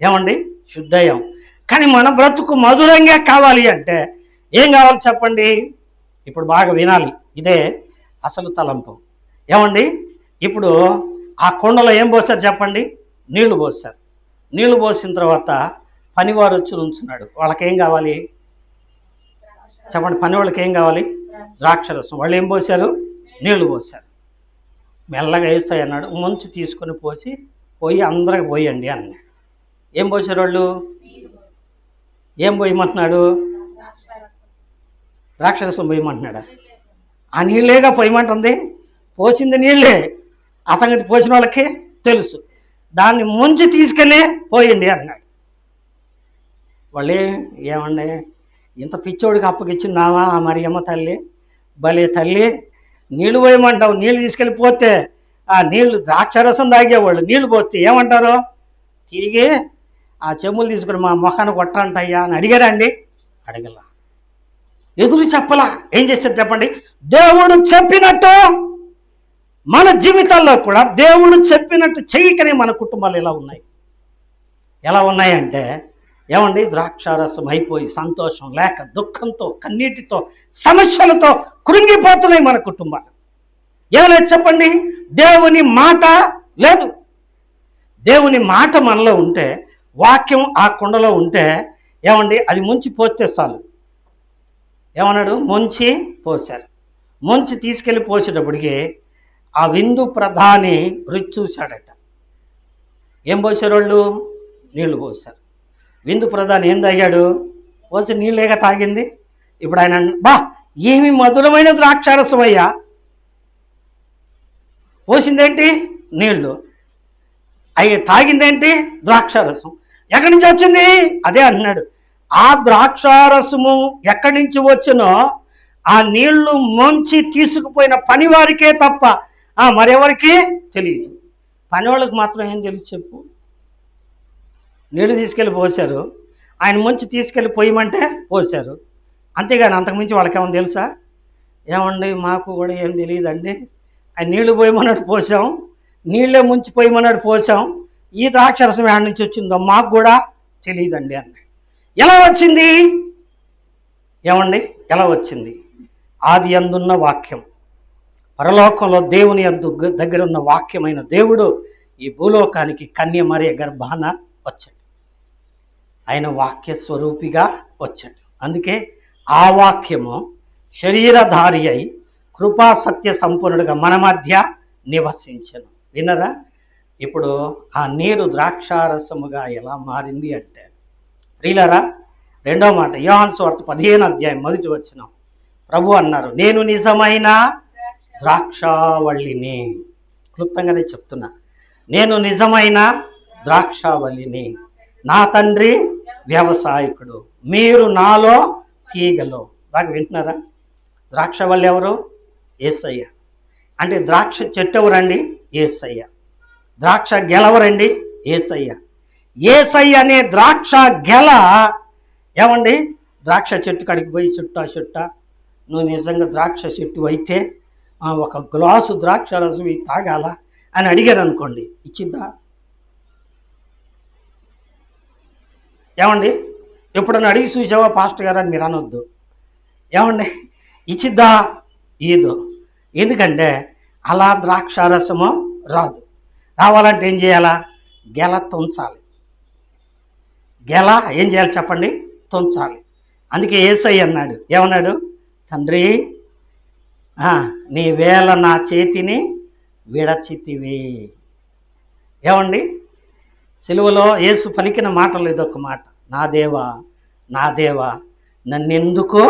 ఏమండి? శుద్ధయ్యాం. కానీ మన బ్రతుకు మధురంగా కావాలి అంటే ఏం కావాలి చెప్పండి? ఇప్పుడు బాగా వినాలి, ఇదే అసలు తలంపు. ఏమండి? ఇప్పుడు ఆ కుండలో ఏం పోసారు చెప్పండి? నీళ్లు పోసారు. నీళ్లు పోసిన తర్వాత పనివారు వచ్చి ఉంచున్నాడు. వాళ్ళకేం కావాలి చెప్పండి? పని వాళ్ళకి ఏం కావాలి? ద్రాక్షరసం. వాళ్ళు ఏం పోసారు? నీళ్లు పోసారు. మెల్లగా వేస్తాయి అన్నాడు. ముంచి తీసుకొని పోయి అందరికి పోయండి అన్నాడు. ఏం పోసారు వాళ్ళు? ఏం పోయమంటున్నాడు? ద్రాక్షరసం పోయమంటున్నాడా? ఆ నీళ్ళేగా పోయమంటుంది. పోసింది నీళ్ళే, అతనికి పోసిన వాళ్ళకి తెలుసు. దాన్ని ముంచి తీసుకెళ్ళి పోయండి అన్నాడు. వాళ్ళే ఏమండి, ఇంత పిచ్చోడికి అప్పగిచ్చిందామా మరి అమ్మ తల్లి, భలే తల్లి, నీళ్ళు పోయమంటావు, నీళ్ళు తీసుకెళ్ళి పోతే ఆ నీళ్లు ద్రాక్షరసం తాగేవాళ్ళు నీళ్లు పోతే ఏమంటారు? తిరిగి ఆ చెమ్ములు తీసుకుని మా మొఖాన్ని కొట్టంటయ్యా అని అడిగారండి? అడగల. ఎదురు చెప్పలా. ఏం చేస్తారు చెప్పండి? దేవుడు చెప్పినట్టు మన జీవితాల్లో కూడా దేవుడు చెప్పినట్టు చెయ్యకనే మన కుటుంబాలు ఎలా ఉన్నాయంటే ఏమండి? ద్రాక్షారసం అయిపోయి సంతోషం లేక, దుఃఖంతో, కన్నీటితో, సమస్యలతో కృంగిపోతున్నాయి మన కుటుంబాలు. ఏమైనా చెప్పండి? దేవుని మాట లేదు. దేవుని మాట మనలో ఉంటే, వాక్యం ఆ కుండలో ఉంటే ఏమండి? అది ముంచి పోస్తే చాలు. ఏమన్నాడు? ముంచి పోశారు. ముంచి తీసుకెళ్ళి పోసేటప్పటికి ఆ విందు ప్రధాని రుచి చూశాడట. ఏం పోసారు వాళ్ళు? నీళ్లు పోశారు. విందు ప్రధాని ఏం తాగాడు? పోసి నీళ్ళేగా తాగింది. ఇప్పుడు ఆయన బా ఏమి మధురమైన ద్రాక్షారసం అయ్యా, పోసిందేంటి? నీళ్లు. అవి తాగిందేంటి? ద్రాక్షారసం. ఎక్కడి నుంచి వచ్చింది? అదే అన్నాడు. ఆ ద్రాక్షారసము ఎక్కడి నుంచి వచ్చినో ఆ నీళ్లు ముంచి తీసుకుపోయిన పనివారికే తప్ప మరెవరికి తెలియదు. పనివాళ్ళకి మాత్రం ఏం తెలుసు చెప్పు? నీళ్ళు తీసుకెళ్ళి పోశారు, ఆయన ముంచి తీసుకెళ్ళి పోయమంటే పోశారు, అంతేగాని అంతకుమించి వాళ్ళకేమన్నా తెలుసా? ఏమండి, మాకు కూడా ఏం తెలియదండి, ఆయన నీళ్లు పోయమన్నాడు పోసాం, నీళ్ళే ముంచి పోయమన్నాడు పోసాం, ఈ ద్రాక్షరసం ఎక్కడి నుంచి వచ్చిందో మాకు కూడా తెలియదండి అన్న. ఎలా వచ్చింది? ఏమండి, ఎలా వచ్చింది? ఆది యందున్న వాక్యం, పరలోకంలో దేవుని యందు దగ్గర ఉన్న వాక్యమైన దేవుడు ఈ భూలోకానికి కన్య మరియ గర్భాన వచ్చాడు. ఆయన వాక్య స్వరూపిగా వచ్చాడు. అందుకే ఆ వాక్యము శరీరధారి అయి కృపా సత్య సంపూర్ణుడిగా మన మధ్య నివసించను. వినరా? ఇప్పుడు ఆ నీరు ద్రాక్షారసముగా ఎలా మారింది అంటే, ప్రియులారా, రెండో మాట యోహాను సువార్త 15వ అధ్యాయం 1వ వచనం ప్రభు అన్నారు, నేను నిజమైన ద్రాక్షావల్లిని. క్లుప్తంగానే చెప్తున్నా, నేను నిజమైన ద్రాక్షావల్లిని, నా తండ్రి వ్యవసాయకుడు, మీరు నాలో తీగలో. బాగా వింటున్నారా? ద్రాక్షవల్లి ఎవరు? యేసయ్య. అంటే ద్రాక్ష చెట్టు ఎవరండి? యేసయ్య. ద్రాక్ష గెలవరండి? యేసయ్య. యేసయ్య అనే ద్రాక్ష గెల ఏమండి? ద్రాక్ష చెట్టు కాడికి పోయి చుట్టా నువ్వు నిజంగా ద్రాక్ష చెట్టు అయితే ఒక గ్లాసు ద్రాక్ష రసం తాగాల అని అడిగారు అనుకోండి, ఇచ్చిద్దా? ఏమండి, ఎప్పుడన్నా అడిగి చూసావా పాస్టర్ గారు అని మీరు అనొద్దు. ఏమండి, ఇచ్చిద్దా? ఏదో. ఎందుకంటే అలా ద్రాక్షారసము రాదు. రావాలంటే ఏం చేయాలా? గెల తుంచాలి. గెల ఏం చేయాలి చెప్పండి? తుంచాలి. అందుకే యేసయ్య అన్నాడు, ఏమన్నాడు? తండ్రి, నీ వేళ నా చేతిని విడచితివి. ఏమండి, సిలువలో యేసు పలికిన మాటలు ఇదొక మాట, నా దేవా నా దేవా నన్నెందుకో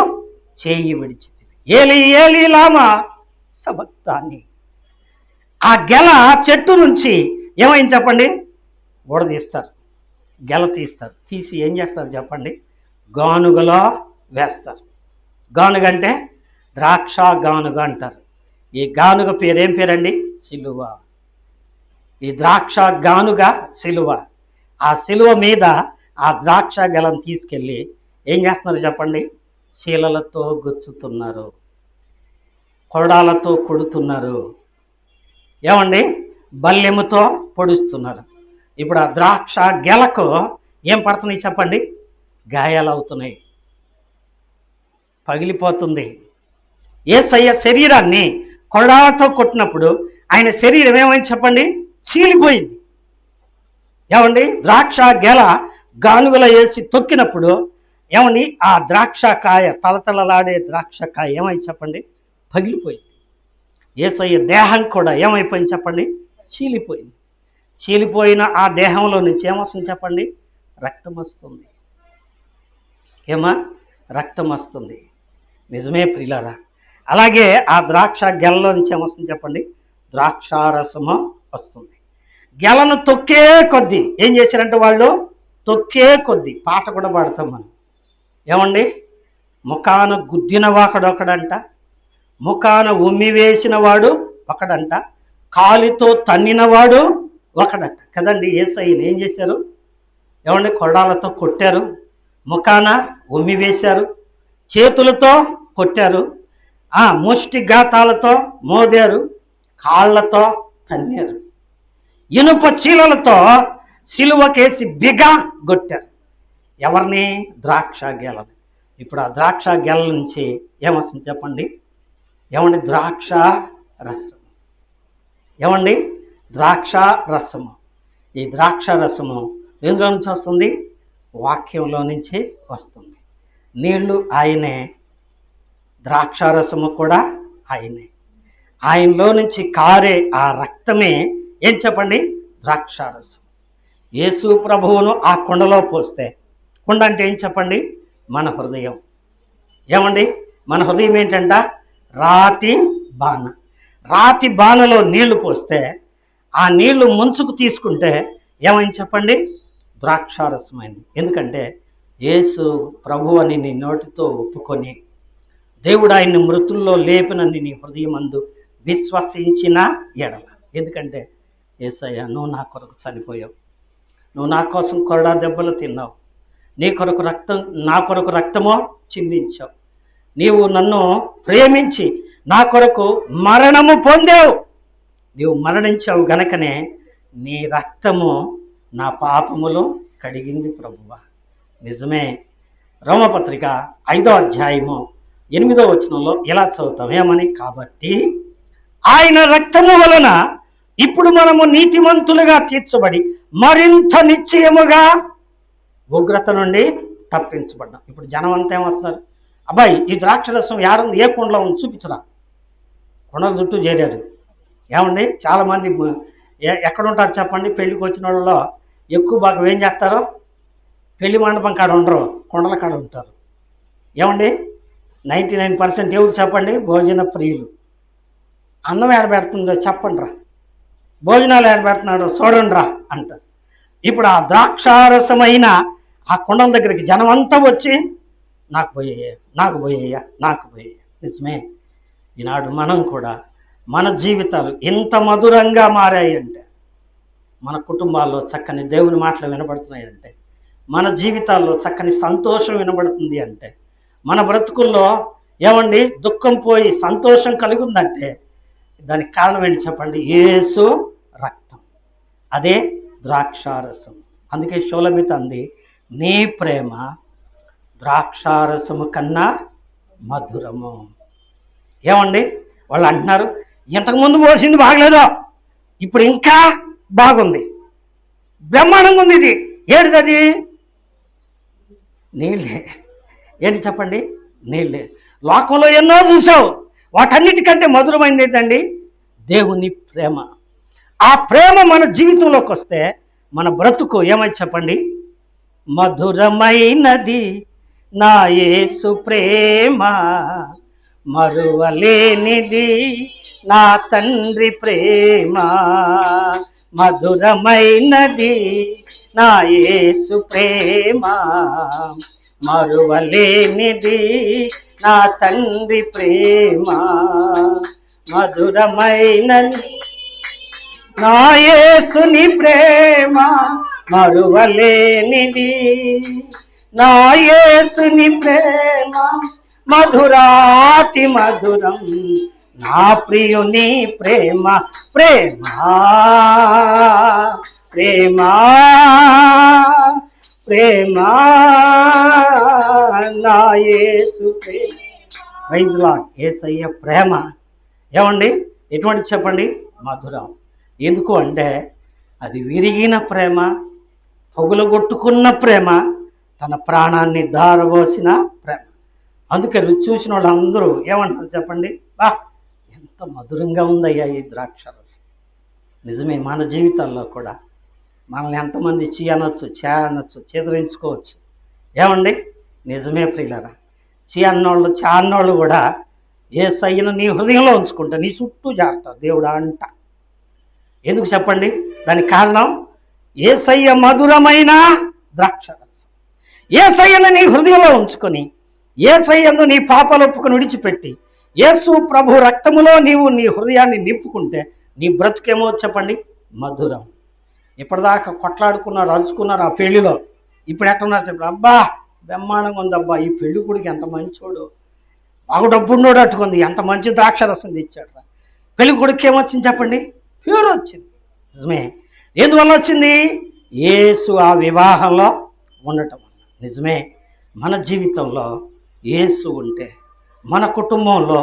చేయి విడిచితివి, ఏలి ఏలి లామా సబక్తాని. ఆ గెల చెట్టు నుంచి ఏమైంది చెప్పండి? ఊడదీస్తారు, గెల తీస్తారు. తీసి ఏం చేస్తారు చెప్పండి? గానుగలో వేస్తారు. గానుగ అంటే ద్రాక్ష గానుగ అంటారు. ఈ గానుగ పేరేం పేరండి? సిలువ. ఈ ద్రాక్ష గానుగ సిలువ. ఆ సిలువ మీద ఆ ద్రాక్ష గెలను తీసుకెళ్ళి ఏం చేస్తున్నారు చెప్పండి? శీలలతో గుచ్చుతున్నారు, కొరడాలతో కొడుతున్నారు, ఏమండి బల్లెముతో పొడుస్తున్నారు. ఇప్పుడు ఆ ద్రాక్ష గెలకు ఏం పడుతున్నాయి చెప్పండి? గాయాలు అవుతున్నాయి, పగిలిపోతుంది. యేసయ్య శరీరాన్ని కొరడాలతో కొట్టినప్పుడు ఆయన శరీరం ఏమైంది చెప్పండి? చీలిపోయింది. ఏమండి, ద్రాక్ష గెల గానుగల వేసి తొక్కినప్పుడు ఏమండి ఆ ద్రాక్ష కాయ, తలతలలాడే ద్రాక్ష కాయ ఏమైంది చెప్పండి? పగిలిపోయింది. యేసయ్య దేహం కూడా ఏమైపోయింది చెప్పండి? చీలిపోయింది. చీలిపోయిన ఆ దేహంలో నుంచి ఏమొస్తుంది చెప్పండి? రక్తం వస్తుంది. రక్తం వస్తుంది. నిజమే ప్రియులారా. అలాగే ఆ ద్రాక్ష గెలలో నుంచి ఏమొస్తుంది చెప్పండి? ద్రాక్షారసము వస్తుంది. గెలను తొక్కే కొద్దీ ఏం చేశారంటే వాళ్ళు తొక్కే కొద్దీ, పాట కూడా పాడతాం మనం, ఏమండి, ముఖాన గుద్దిన వాడు ఒకడంట, ముఖాన ఉమ్మి వేసిన వాడు ఒకడంట, కాలితో తన్నినవాడు ఒకడంట కదండి. యేసయ్యని ఏం చేశారు? ఏమండి, కొరడాలతో కొట్టారు, ముఖాన ఉమ్మి వేశారు, చేతులతో కొట్టారు, ముష్టి ఘాతాలతో మోదారు, కాళ్లతో తన్నారు, ఇనుప చీలలతో సిలువకేసి బిగా కొట్టారు. ఎవరిని? ద్రాక్ష గెలని. ఇప్పుడు ఆ ద్రాక్ష గెల నుంచి ఏమొస్తుంది చెప్పండి? ఏమండి, ద్రాక్ష రసం. ఏమండి, ద్రాక్ష రసము. ఈ ద్రాక్ష రసము ఎందులో నుంచి వస్తుంది? వాక్యంలో నుంచి వస్తుంది. నీళ్లు ఆయనే, ద్రాక్షారసము కూడా ఆయనే. ఆయనలో నుంచి కారే ఆ రక్తమే ఏం చెప్పండి? ద్రాక్షారసం. యేసు ప్రభువును ఆ కుండలో పోస్తే, కుండ అంటే ఏం చెప్పండి? మన హృదయం. ఏమండి, మన హృదయం ఏంటంట? రాతి బాణ. రాతి బాణలో నీళ్లు పోస్తే ఆ నీళ్లు ముంచుకు తీసుకుంటే ఏమైంది చెప్పండి? ద్రాక్షారసమైంది. ఎందుకంటే యేసు ప్రభు అని నీ నోటితో ఒప్పుకొని దేవుడు ఆయన్ని మృతుల్లో లేపినని నీ హృదయం అందు విశ్వసించిన ఎడల. ఎందుకంటే యేసయ్య, నువ్వు నా కొరకు చనిపోయావు, నువ్వు నా కోసం కొరడా దెబ్బలు తిన్నావు, నీ కొరకు రక్తం, నా కొరకు రక్తమో చిందించావు, నీవు నన్ను ప్రేమించి నా కొరకు మరణము పొందావు, నీవు మరణించావు గనకనే నీ రక్తము నా పాపములు కడిగింది ప్రభువా. నిజమే. రోమపత్రిక 5వ అధ్యాయము 8వ వచనంలో ఇలా చదువుతాం, ఏమని? కాబట్టి ఆయన రక్తము వలన ఇప్పుడు మనము నీతిమంతులుగా తీర్చబడి మరింత నిశ్చయముగా ఉగ్రత నుండి తప్పించబడ్డాం. ఇప్పుడు జనం అంతా ఏమవుతున్నారు? అబ్బాయి, ఈ ద్రాక్షరసం యారుంది, ఏ కుండలో ఉంది చూపించరా. కుండల చుట్టూ చేరారు. ఏమండి, చాలామంది ఎక్కడ ఉంటారు చెప్పండి? పెళ్లికి వచ్చిన వాళ్ళలో ఎక్కువ భాగం ఏం చేస్తారో, పెళ్లి మండపం కాడ ఉండరు, కుండల కాడ ఉంటారు. ఏమండి, 99% ఎవరు చెప్పండి? భోజన ప్రియులు. అన్నం ఏడబెడుతుందో చెప్పండి రా, భోజనాలు ఏడబెడుతున్నాడు చూడండి రా అంటారు. ఇప్పుడు ఆ ద్రాక్షారసమైన ఆ కుండం దగ్గరికి జనం అంతా వచ్చి నాకు పోయేయ్యా, నాకు పోయేయ్యా, నాకు పోయేయ్యా. నిజమే. ఈనాడు మనం కూడా మన జీవితాలు ఎంత మధురంగా మారాయంటే, మన కుటుంబాల్లో చక్కని దేవుని మాటలు వినబడుతున్నాయంటే, మన జీవితాల్లో చక్కని సంతోషం వినబడుతుంది అంటే, మన బ్రతుకుల్లో ఏమండి దుఃఖం పోయి సంతోషం కలిగి ఉందంటే దానికి కారణం ఏంటి చెప్పండి? యేసు రక్తం, అదే ద్రాక్షారసం. అందుకే షోలమిత అంది, నీ ప్రేమ ద్రాక్షారసము కన్నా మధురము. ఏమండి వాళ్ళు అంటున్నారు, ఇంతకుముందు పోసింది బాగలేదో, ఇప్పుడు ఇంకా బాగుంది, బ్రహ్మాండంగా ఉంది. ఇది ఏడుదది? నీళ్ళే. ఏంటి చెప్పండి? నీళ్ళే. లోకంలో ఎన్నో చూసావు, వాటన్నిటికంటే మధురమైనది ఏంటండి? దేవుని ప్రేమ. ఆ ప్రేమ మన జీవితంలోకి వస్తే మన బ్రతుకు ఏమై చెప్పండి? మధురమైనది నా యేసు ప్రేమ, మరువలేనిది నా తండ్రి ప్రేమ. మధురమైనది నా యేసు ప్రేమ, మరువలేనిది నా తండ్రి ప్రేమ. మధురమైనది నా యేసుని ప్రేమ, మరువలేనిది నా యేసుని ప్రేమ. మధురాతి మధురం నా ప్రియుని ప్రేమ. ప్రేమ ప్రేమ ప్రేమ నా యేసు ప్రేమ. Praise lord. యేసయ్య ప్రేమ ఏమండి ఎటువంటి చెప్పండి? మధురం. ఎందుకు అంటే అది విరిగిన ప్రేమ, పొగులగొట్టుకున్న ప్రేమ, తన ప్రాణాన్ని ధారపోసిన ప్రేమ. అందుకే రుచి చూసిన వాళ్ళందరూ ఏమంటారు చెప్పండి? బా ఎంత మధురంగా ఉందయ్యా ఈ ద్రాక్షరసం. నిజమే, మన జీవితాల్లో కూడా మనల్ని ఎంతమంది చీ అనొచ్చు, చే అనొచ్చు, చేదరించుకోవచ్చు. ఏమండి నిజమే ప్రియులారా, చీ అన్నోళ్ళు, చా అన్నోళ్ళు కూడా యేసయ్యను నీ హృదయంలో ఉంచుకుంటా, నీ చుట్టూ చేస్తారు దేవుడా అంట. ఎందుకు చెప్పండి? దానికి కారణం యేసయ్య మధురమైన ద్రాక్షరసం. యేసయ్యను నీ హృదయంలో ఉంచుకొని, యేసయ్యను నీ పాపాలు ఒప్పుకొని విడిచిపెట్టి, యేసు ప్రభు రక్తములో నీవు నీ హృదయాన్ని నింపుకుంటే నీ బ్రతుకేమో చెప్పండి? మధురం. ఇప్పటిదాకా కొట్లాడుకున్నారు, అరుచుకున్నారు ఆ పెళ్లిలో, ఇప్పుడు ఎట్టున్నారు చెప్పండి? అబ్బా బ్రహ్మాండంగా ఉందబ్బా, ఈ పెళ్లి కొడుకు ఎంత మంచోడు, బాగు డబ్బున్నోడు అట్టుకుంది, ఎంత మంచి ద్రాక్షరసం తెచ్చాడు. పెళ్లి కొడుకు ఏమొచ్చింది చెప్పండి? ప్యూర్ వచ్చింది. నిజమే. ఎందువల్ల వచ్చింది? యేసు ఆ వివాహంలో ఉండటం వల్ల. నిజమే, మన జీవితంలో యేసు ఉంటే, మన కుటుంబంలో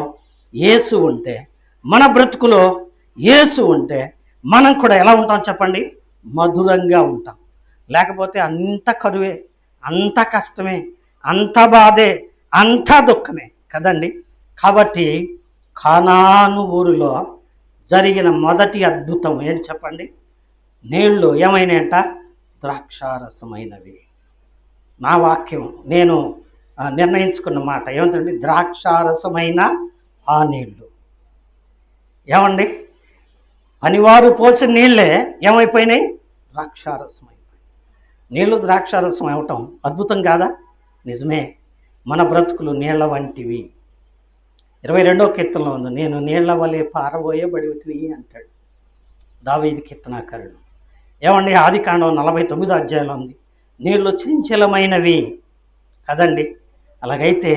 యేసు ఉంటే, మన బ్రతుకులో యేసు ఉంటే మనం కూడా ఎలా ఉంటాం చెప్పండి? మధురంగా ఉంటాం. లేకపోతే అంత కరువే, అంత కష్టమే, అంత బాధే, అంత దుఃఖమే కదండి. కాబట్టి కానాను ఊరిలో జరిగిన మొదటి అద్భుతం ఏంటి చెప్పండి? నీళ్లు ఏమైనాయంట? ద్రాక్షారసమైనవి. నా వాక్యం నేను నిర్ణయించుకున్న మాట ఏమంటండి? ద్రాక్షారసమైన ఆ నీళ్లు. ఏమండి పనివారు పోసిన నీళ్ళే ఏమైపోయినాయి? ద్రాక్షారసం అయిపోయి. నీళ్లు ద్రాక్షారసం అవటం అద్భుతం కాదా? నిజమే. మన బ్రతుకులు నీళ్ల వంటివి. 22వ కీర్తనలో ఉంది, నేను నీళ్ల వలె పారబోయబడివి అంటాడు దావీదు కీర్తనాకారుడు. ఏమండి ఆదికాండం 49వ అధ్యాయంలో ఉంది, నీళ్లు చంచలమైనవి కదండి. అలాగైతే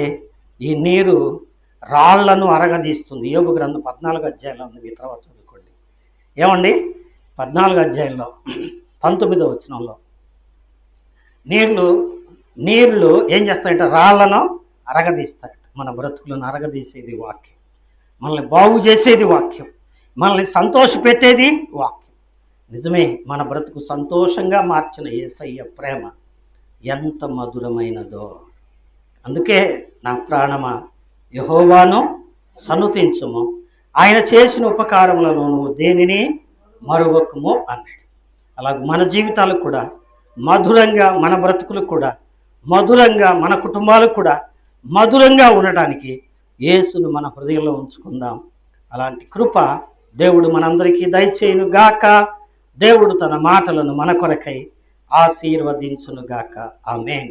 ఈ నీరు రాళ్లను అరగదీస్తుంది. యోబు గ్రంథం 14వ అధ్యాయంలో ఉంది, మీ తర్వాత చదువుకోండి. ఏమండి 14వ అధ్యాయంలో 19వ వచనంలో నీళ్లు ఏం చేస్తాయంటే రాళ్లను అరగదీస్తాయి. మన బ్రతుకులను అరగదీసేది వాక్యం, మనల్ని బాగు చేసేది వాక్యం, మనల్ని సంతోషపెట్టేది వాక్యం. నిజమే, మన బ్రతుకు సంతోషంగా మార్చిన యేసయ్య ప్రేమ ఎంత మధురమైనదో. అందుకే నా ప్రాణమా యెహోవాను సన్నుతించుము, ఆయన చేసిన ఉపకారములను నువ్వు దేనిని మరువకుము అన్నాడు. అలాగే మన జీవితాలకు కూడా మధురంగా, మన బ్రతుకులకు కూడా మధురంగా, మన కుటుంబాలకు కూడా మధురంగా ఉండటానికి యేసును మన హృదయంలో ఉంచుకుందాం. అలాంటి కృప దేవుడు మనందరికీ దయచేయును గాక. దేవుడు తన మాటలను మన కొరకై ఆశీర్వదించును గాక. ఆమేన్.